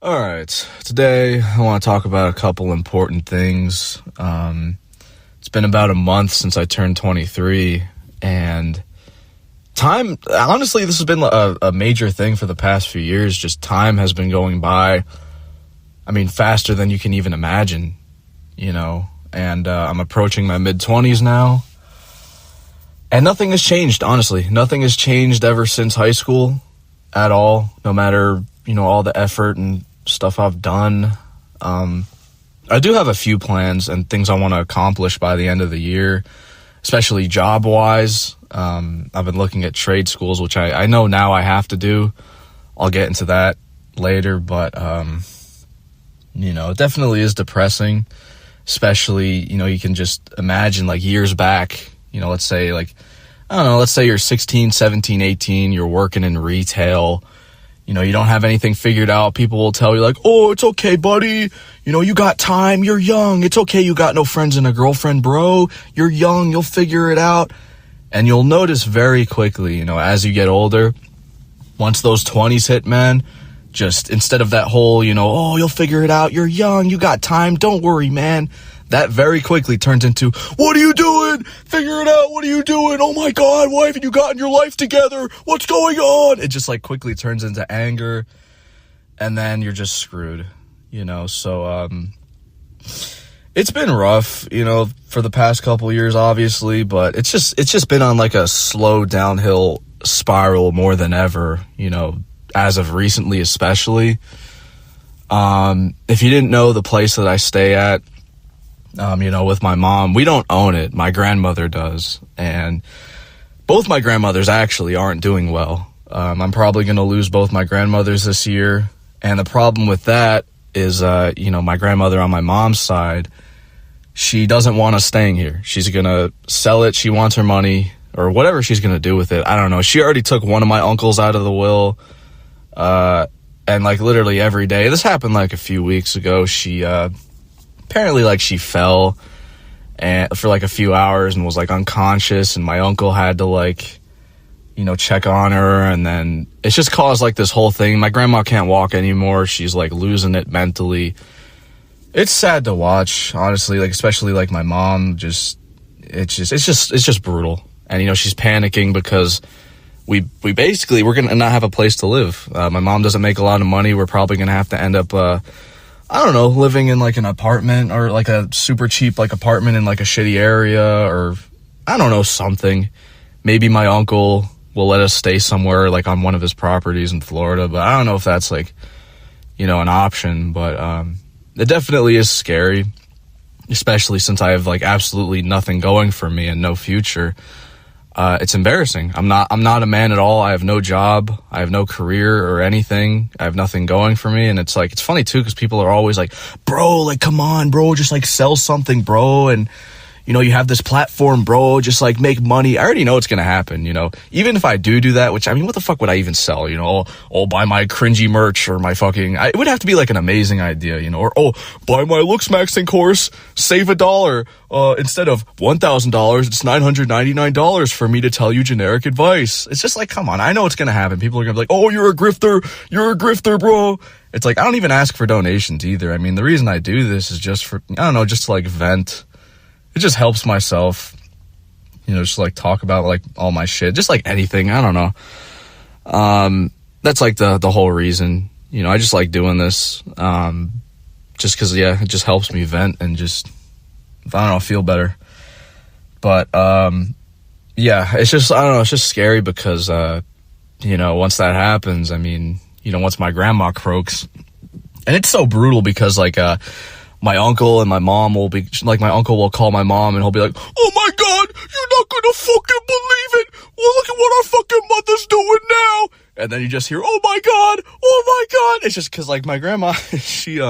All right, today I want to talk about a couple important things. It's been about a month since I turned 23, and honestly, this has been a major thing for the past few years. Just time has been going by, faster than you can even imagine, and I'm approaching my mid-20s now, and nothing has changed, honestly. Nothing has changed ever since high school at all, no matter, all the effort and stuff I've done. I do have a few plans and things I want to accomplish by the end of the year, especially job-wise. I've been looking at trade schools, which I know now I have to do. I'll get into that later, but, it definitely is depressing, especially, you can just imagine, years back, let's say, let's say you're 16, 17, 18, you're working in retail, you don't have anything figured out. People will tell you oh, it's okay, buddy. You got time. You're young. It's okay. You got no friends and a girlfriend, bro. You're young. You'll figure it out. And you'll notice very quickly, as you get older, once those 20s hit, man, just instead of that whole, oh, you'll figure it out. You're young. You got time. Don't worry, man. That very quickly turns into, what are you doing? Figure it out. What are you doing? Oh my God, why haven't you gotten your life together? What's going on? It just quickly turns into anger, and then you're just screwed, So, it's been rough, for the past couple years, obviously, but it's just been on a slow downhill spiral more than ever, as of recently, especially. If you didn't know, the place that I stay at, with my mom, we don't own it. My grandmother does. And both my grandmothers actually aren't doing well. I'm probably going to lose both my grandmothers this year. And the problem with that is, my grandmother on my mom's side, she doesn't want us staying here. She's going to sell it. She wants her money or whatever she's going to do with it. I don't know. She already took one of my uncles out of the will. And literally every day, this happened a few weeks ago. She, apparently she fell and for a few hours and was unconscious, and my uncle had to check on her, and then it's just caused this whole thing. My grandma can't walk anymore. She's losing it mentally. It's sad to watch, honestly, especially my mom, it's just brutal. And she's panicking because we're gonna not have a place to live. My mom doesn't make a lot of money. We're probably gonna have to end up living in an apartment or a super cheap apartment in a shitty area, or I don't know, something. Maybe my uncle will let us stay somewhere on one of his properties in Florida, but I don't know if that's an option. But it definitely is scary, especially since I have absolutely nothing going for me and no future. It's embarrassing. I'm not a man at all. I have no job. I have no career or anything. I have nothing going for me. And it's it's funny too, because people are always bro, come on, bro, just sell something, bro. And, you have this platform, bro, just make money. I already know it's going to happen, even if I do that, which what the fuck would I even sell? I'll buy my cringy merch or my it would have to be an amazing idea, or, buy my looks maxing course, save $1. Instead of $1,000, it's $999 for me to tell you generic advice. It's just come on, I know it's going to happen. People are going to be oh, you're a grifter, bro. It's I don't even ask for donations either. The reason I do this is just for, I don't know, just to vent. It just helps myself, just talk about all my shit, just anything. I don't know. That's the whole reason, I just like doing this. Just cause it just helps me vent and just, I don't know, feel better. But, it's just, I don't know, it's just scary because, once that happens, once my grandma croaks, and it's so brutal because my uncle and my mom will be my uncle will call my mom and he'll be oh my God, you're not gonna fucking believe it. Well, look at what our fucking mother's doing now. And then you just hear, oh my God. It's just cause my grandma, she,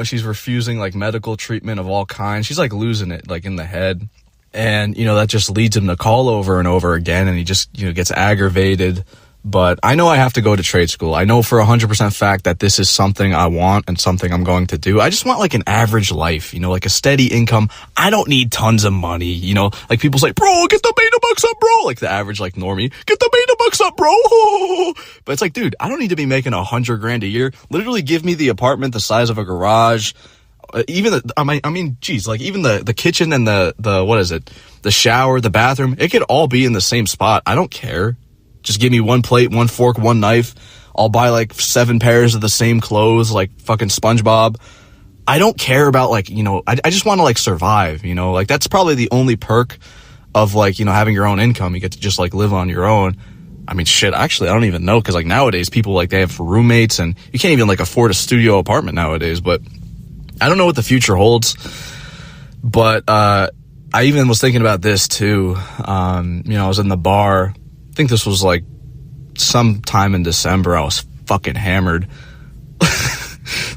she's refusing medical treatment of all kinds. She's losing it in the head. And, that just leads him to call over and over again. And he just, gets aggravated But I know I have to go to trade school. I know for 100% fact that this is something I want and something I'm going to do. I just want like an average life, you know, like a steady income. I don't need tons of money, you know, like people say, bro, get the beta bucks up, bro. Like the average like normie, get the beta bucks up, bro. But it's like, dude, I don't need to be making $100,000 a year. Literally give me the apartment the size of a garage. Even the kitchen and the what is it? The shower, the bathroom, it could all be in the same spot. I don't care. Just give me one plate, one fork, one knife. I'll buy like 7 pairs of the same clothes, like fucking SpongeBob. I don't care about like, you know, I just want to like survive, you know, like that's probably the only perk of like, you know, having your own income. You get to just like live on your own. I mean, shit, actually, I don't even know. Cause like nowadays people like they have roommates and you can't even like afford a studio apartment nowadays, but I don't know what the future holds. But, I even was thinking about this too. You know, I was in the bar. I think this was like sometime in December. I was fucking hammered.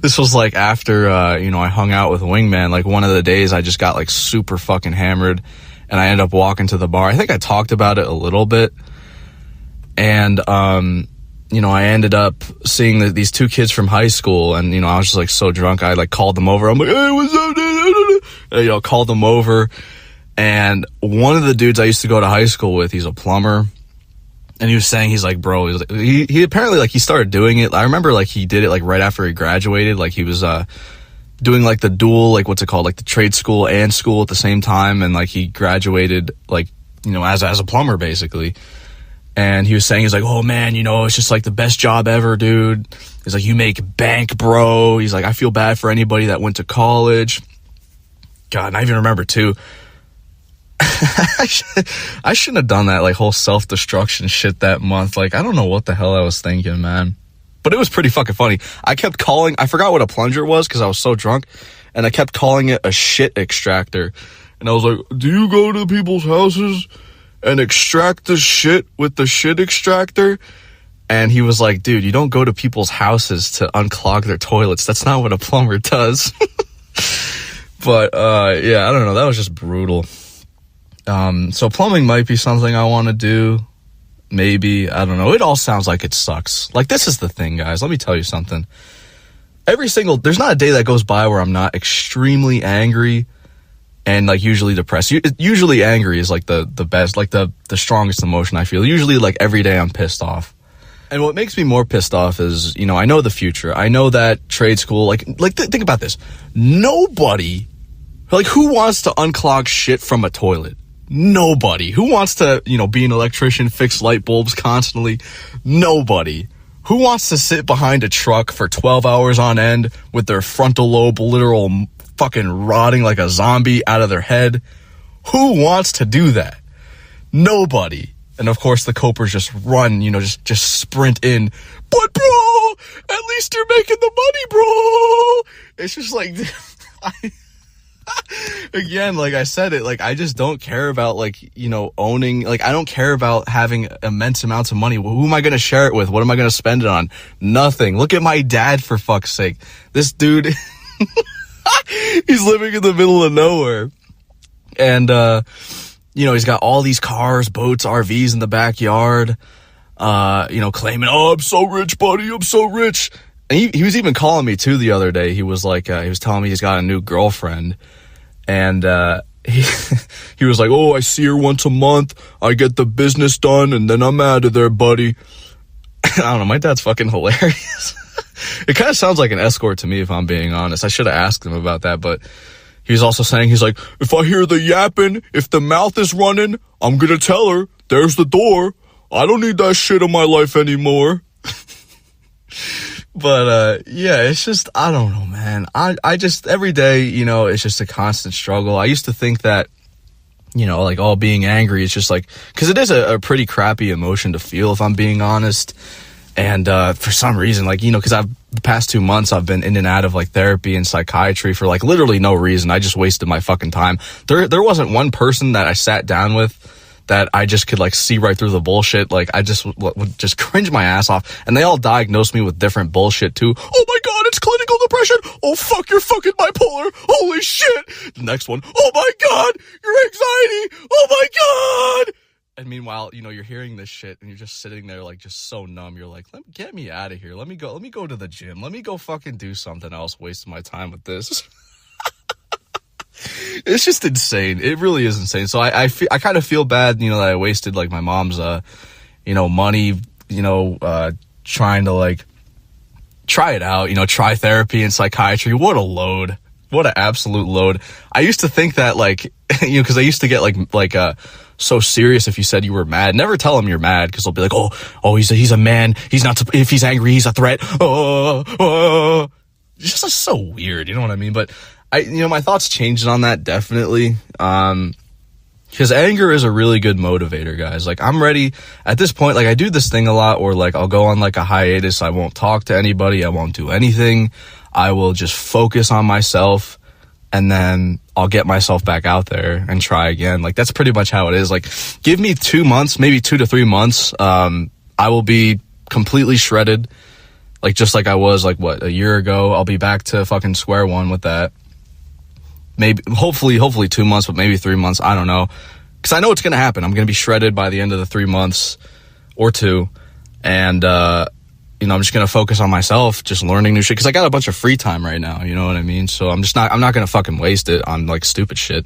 This was like after, you know, I hung out with Wingman. Like one of the days I just got like super fucking hammered and I ended up walking to the bar. I think I talked about it a little bit. And, you know, I ended up seeing these 2 kids from high school and, you know, I was just like so drunk. I like called them over. I'm like, hey, what's up? And, you know, called them over. And one of the dudes I used to go to high school with, he's a plumber. And he was saying, he's like, bro, he apparently like he started doing it. I remember like he did it like right after he graduated. Like he was, doing like the dual, like what's it called? Like the trade school and school at the same time. And like he graduated like, you know, as a plumber basically. And he was saying, he's like, oh man, you know, it's just like the best job ever, dude. He's like, you make bank, bro. He's like, I feel bad for anybody that went to college. God, and I even remember too. I shouldn't have done that like whole self-destruction shit that month. Like, I don't know what the hell I was thinking, man. But it was pretty fucking funny. I kept calling, I forgot what a plunger was because I was so drunk. And I kept calling it a shit extractor. And I was like, do you go to people's houses and extract the shit with the shit extractor? And he was like, dude, you don't go to people's houses to unclog their toilets. That's not what a plumber does. But, yeah, I don't know. That was just brutal. So plumbing might be something I want to do. Maybe. I don't know. It all sounds like it sucks. Like, this is the thing, guys. Let me tell you something. There's not a day that goes by where I'm not extremely angry and like usually depressed. Usually angry is like the best, like the strongest emotion I feel. Usually like every day I'm pissed off. And what makes me more pissed off is, you know, I know the future. I know that trade school, think about this. Nobody, like who wants to unclog shit from a toilet? Nobody. Who wants to, you know, be an electrician, fix light bulbs constantly? Nobody. Who wants to sit behind a truck for 12 hours on end with their frontal lobe literal fucking rotting like a zombie out of their head? Who wants to do that? Nobody. And of course the copers just run, you know, just sprint in. But bro, at least you're making the money, bro. It's just like, again, like I said it, like I just don't care about like, you know, owning, like I don't care about having immense amounts of money. Who am I going to share it with? What am I going to spend it on? Nothing. Look at my dad, for fuck's sake. This dude, he's living in the middle of nowhere. And, you know, he's got all these cars, boats, RVs in the backyard, you know, claiming, oh, I'm so rich, buddy. I'm so rich. And he was even calling me too the other day. He was like, he was telling me he's got a new girlfriend. And, he was like, oh, I see her once a month. I get the business done and then I'm out of there, buddy. I don't know. My dad's fucking hilarious. It kind of sounds like an escort to me, if I'm being honest. I should have asked him about that, but he was also saying, he's like, if I hear the yapping, if the mouth is running, I'm gonna tell her, there's the door. I don't need that shit in my life anymore. But, yeah, it's just, I don't know, man. I just, every day, you know, it's just a constant struggle. I used to think that, you know, like, all being angry is just like, cause it is a pretty crappy emotion to feel, if I'm being honest. And, for some reason, like, you know, cause the past 2 months I've been in and out of like therapy and psychiatry for like literally no reason. I just wasted my fucking time. There wasn't one person that I sat down with that I just could like see right through the bullshit. Like I just would just cringe my ass off, and they all diagnosed me with different bullshit too. Oh my God, it's clinical depression. Oh fuck, you're fucking bipolar. Holy shit. The next one. Oh my God, your anxiety. Oh my God. And meanwhile, you know, you're hearing this shit and you're just sitting there like just so numb. You're like, get me out of here. Let me go to the gym. Let me go fucking do something else, wasting my time with this. It's just insane. It really is insane. So I kind of feel bad, you know, that I wasted like my mom's, you know, money, you know, trying to like try it out, you know, try therapy and psychiatry. What a load. What an absolute load. I used to think that like, you know, cause I used to get like, so serious if you said you were mad. Never tell them you're mad, because they'll be like, oh, he's a man. He's not, if he's angry, he's a threat. It's just so weird. You know what I mean? But you know, my thoughts changed on that, definitely. Because anger is a really good motivator, guys. Like, I'm ready at this point. Like, I do this thing a lot where like I'll go on like a hiatus. I won't talk to anybody. I won't do anything. I will just focus on myself, and then I'll get myself back out there and try again. Like, that's pretty much how it is. Like, give me 2 months, maybe 2 to 3 months. I will be completely shredded. Like, just like I was like, a year ago. I'll be back to fucking square one with that. Maybe, hopefully 2 months, but maybe 3 months. I don't know. Cause I know it's going to happen. I'm going to be shredded by the end of the 3 months or 2. And, you know, I'm just going to focus on myself, just learning new shit. Cause I got a bunch of free time right now. You know what I mean? So I'm not going to fucking waste it on like stupid shit.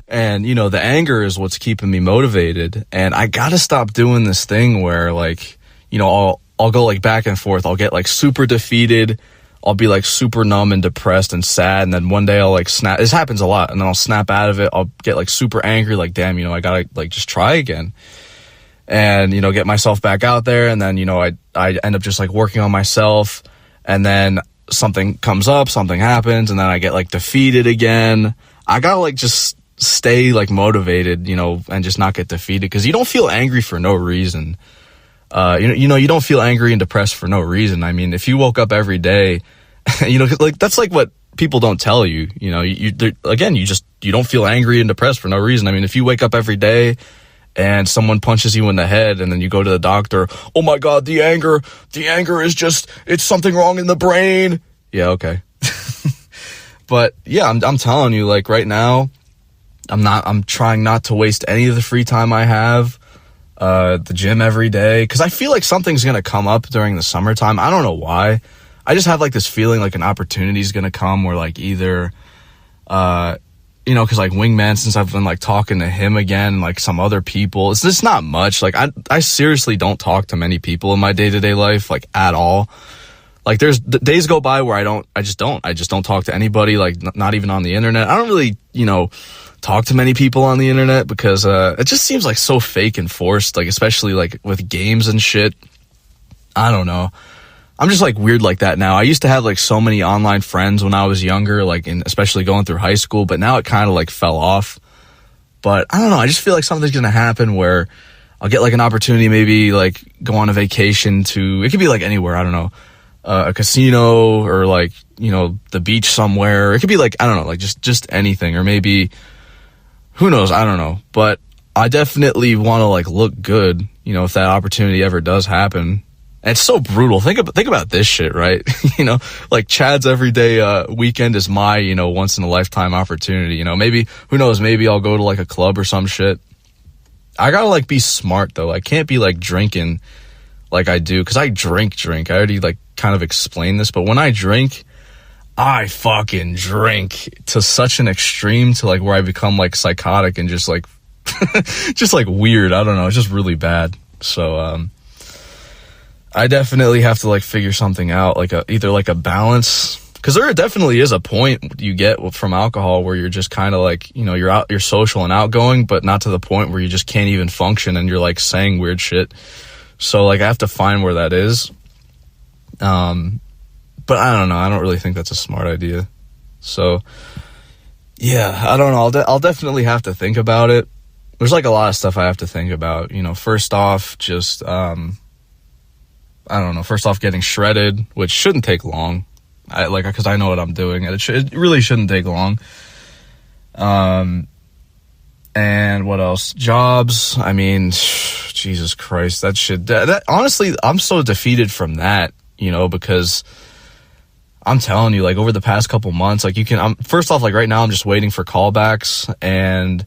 And, you know, the anger is what's keeping me motivated. And I got to stop doing this thing where like, you know, I'll go like back and forth. I'll get like super defeated. I'll be like super numb and depressed and sad. And then one day I'll like snap. This happens a lot. And then I'll snap out of it. I'll get like super angry. Like, damn, you know, I gotta like just try again. And, you know, get myself back out there. And then, you know, I end up just like working on myself. And then something comes up, something happens. And then I get like defeated again. I gotta like just stay like motivated, you know, and just not get defeated. Cause you don't feel angry for no reason. You know, you don't feel angry and depressed for no reason. I mean, if you woke up every day, you know, like that's like what people don't tell you. You know, you don't feel angry and depressed for no reason. I mean, if you wake up every day and someone punches you in the head and then you go to the doctor, oh my God, the anger is just, it's something wrong in the brain. Yeah, okay. But yeah, I'm telling you, like right now, I'm trying not to waste any of the free time I have. The gym every day, because I feel like something's gonna come up during the summertime. I don't know why. I just have like this feeling like an opportunity is gonna come where like either you know, because like Wingman, since I've been like talking to him again and like some other people, it's just not much. Like I seriously don't talk to many people in my day-to-day life, like at all. Like there's days go by where I just don't talk to anybody, like not even on the internet. I don't really, you know, talk to many people on the internet because it just seems like so fake and forced, like especially like with games and shit. I don't know. I'm just like weird like that now. I used to have like so many online friends when I was younger, like especially going through high school, but now it kind of like fell off. But I don't know. I just feel like something's going to happen where I'll get like an opportunity, maybe like go on a vacation to, it could be like anywhere. I don't know, a casino or like, you know, the beach somewhere. It could be like, I don't know, like just anything, or maybe who knows? I don't know. But I definitely want to like look good, you know, if that opportunity ever does happen. And it's so brutal. Think about this shit, right? You know, like Chad's everyday weekend is my, you know, once in a lifetime opportunity. You know, maybe, who knows, maybe I'll go to like a club or some shit. I gotta like be smart though. I can't be like drinking like I do, because I drink. I already like kind of explained this, but when I drink, I fucking drink to such an extreme to like where I become like psychotic and just like just like weird. I don't know. It's just really bad. So I definitely have to like figure something out, like either like a balance, because there definitely is a point you get from alcohol where you're just kind of like, you know, you're social and outgoing, but not to the point where you just can't even function and you're like saying weird shit. So like I have to find where that is. But I don't know. I don't really think that's a smart idea. So yeah, I don't know. I'll definitely have to think about it. There's like a lot of stuff I have to think about. You know, first off, just I don't know. First off, getting shredded, which shouldn't take long. Because I know what I'm doing. It really shouldn't take long. And what else? Jobs. I mean, Jesus Christ, that shit. That honestly, I'm so defeated from that. You know, because I'm telling you, like over the past couple months, like first off, like right now, I'm just waiting for callbacks, and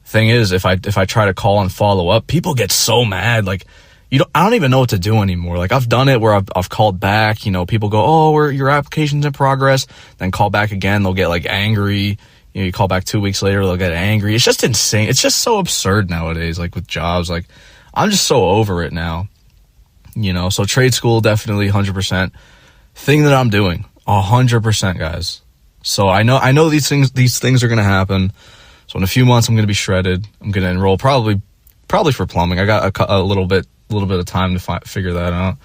thing is, if I try to call and follow up, people get so mad. Like, I don't even know what to do anymore. Like, I've done it where I've called back, people go, oh, your application's in progress, then call back again. They'll get like angry. You call back 2 weeks later, they'll get angry. It's just insane. It's just so absurd nowadays, like with jobs. Like, I'm just so over it now, so trade school, definitely 100% thing that I'm doing 100%, guys. So I know these things are going to happen. So in a few months, I'm going to be shredded. I'm going to enroll probably for plumbing. I got a little bit of time to figure that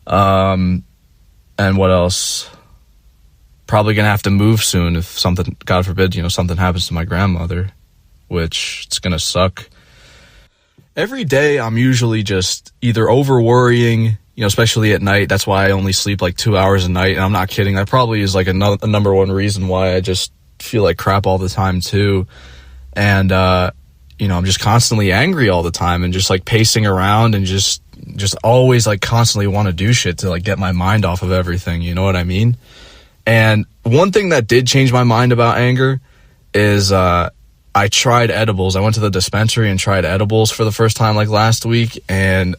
out. And what else? Probably going to have to move soon if something, God forbid, something happens to my grandmother, which it's going to suck. Every day I'm usually just either over worrying, especially at night. That's why I only sleep like 2 hours a night. And I'm not kidding. That probably is like a number one reason why I just feel like crap all the time too. And, I'm just constantly angry all the time and just like pacing around and just always like constantly want to do shit to like get my mind off of everything. You know what I mean? And one thing that did change my mind about anger is, I tried edibles. I went to the dispensary and tried edibles for the first time like last week. And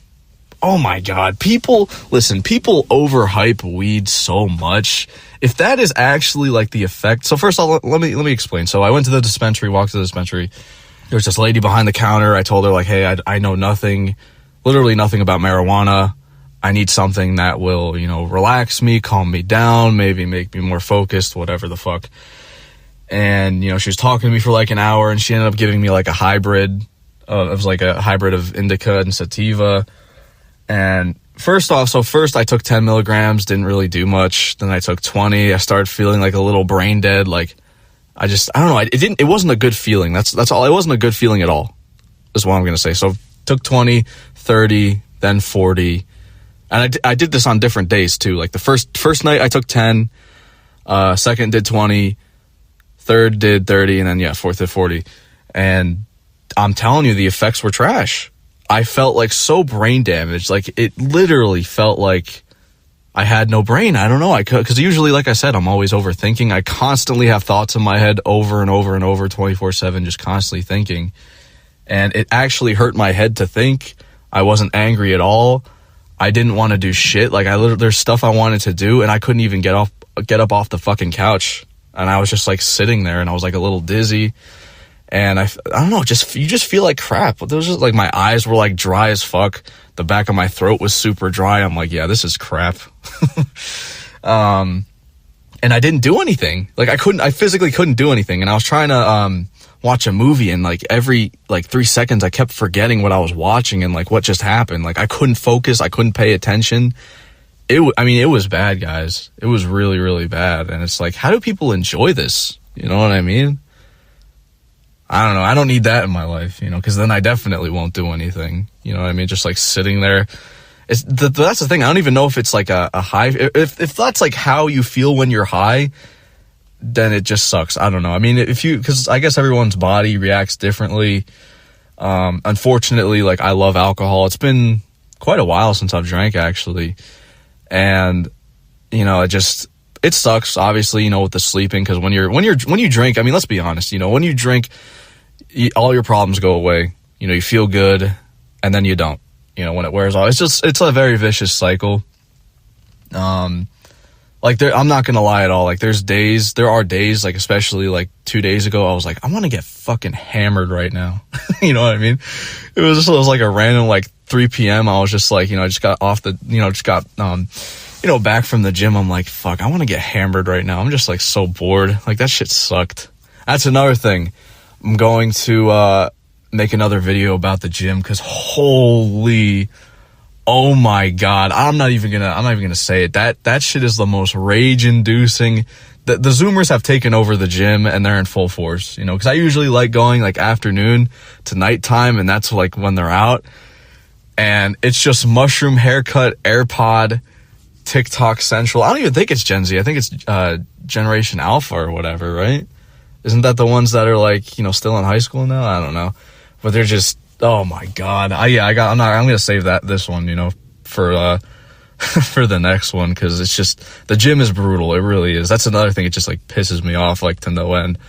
oh my God, people overhype weed so much. If that is actually like the effect. So first of all, let me explain. So I went to the dispensary, walked to the dispensary. There was this lady behind the counter. I told her like, hey, I know literally nothing about marijuana. I need something that will, relax me, calm me down, maybe make me more focused, whatever the fuck. And, she was talking to me for like an hour, and she ended up giving me like a hybrid. It was like a hybrid of indica and sativa. And first I took 10 milligrams, didn't really do much. Then I took 20. I started feeling like a little brain dead. Like, I don't know. It wasn't a good feeling. That's all. It wasn't a good feeling at all, is what I'm going to say. So took 20, 30, then 40. And I did this on different days too. Like the first night I took 10, second did 20, third did 30, and then fourth did 40. And I'm telling you, the effects were trash. I felt like so brain damaged. Like it literally felt like I had no brain. I don't know. Because usually, like I said, I'm always overthinking. I constantly have thoughts in my head over and over and over 24/7, just constantly thinking. And it actually hurt my head to think. I wasn't angry at all. I didn't want to do shit. Like there's stuff I wanted to do, and I couldn't even get up off the fucking couch. And I was just like sitting there, and I was like a little dizzy. And I don't know, you just feel like crap. There was just like my eyes were like dry as fuck. The back of my throat was super dry. I'm like, yeah, this is crap. And I didn't do anything. Like I physically couldn't do anything. And I was trying to watch a movie, and like every like 3 seconds I kept forgetting what I was watching and like what just happened. Like I couldn't focus. I couldn't pay attention. It was bad, guys. It was really, really bad. And it's like, how do people enjoy this? You know what I mean? I don't know. I don't need that in my life, because then I definitely won't do anything. You know what I mean? Just like sitting there. That's the thing. I don't even know if it's like a high. If that's like how you feel when you're high, then it just sucks. I don't know. I mean, because I guess everyone's body reacts differently. Unfortunately, like I love alcohol. It's been quite a while since I've drank, actually. And, it sucks, obviously, with the sleeping, because when you drink, I mean, let's be honest, when you drink, all your problems go away. You feel good, and then you don't. When it wears off, it's a very vicious cycle. I'm not gonna lie at all. Like there are days, like especially like 2 days ago, I was like, I want to get fucking hammered right now. You know what I mean? It was like a random like 3 p.m. I was just like, I just got off the, back from the gym. I'm like, fuck, I want to get hammered right now. I'm just like so bored. Like that shit sucked. That's another thing. I'm going to make another video about the gym, because holy, oh my God, I'm not even gonna say it. That shit is the most rage inducing. The Zoomers have taken over the gym, and they're in full force, because I usually like going like afternoon to nighttime, and that's like when they're out. And it's just mushroom haircut, AirPod, TikTok Central. I don't even think it's Gen Z. I think it's Generation Alpha or whatever, right? Isn't that the ones that are like, still in high school now? I don't know. But they're just, oh my God. I'm going to save this one, for for the next one, because it's just, the gym is brutal. It really is. That's another thing. It just like pisses me off like to no end.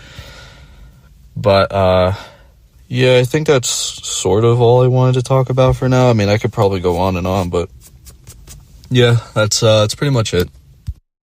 But Yeah, I think that's sort of all I wanted to talk about for now. I mean, I could probably go on and on, but yeah, that's pretty much it.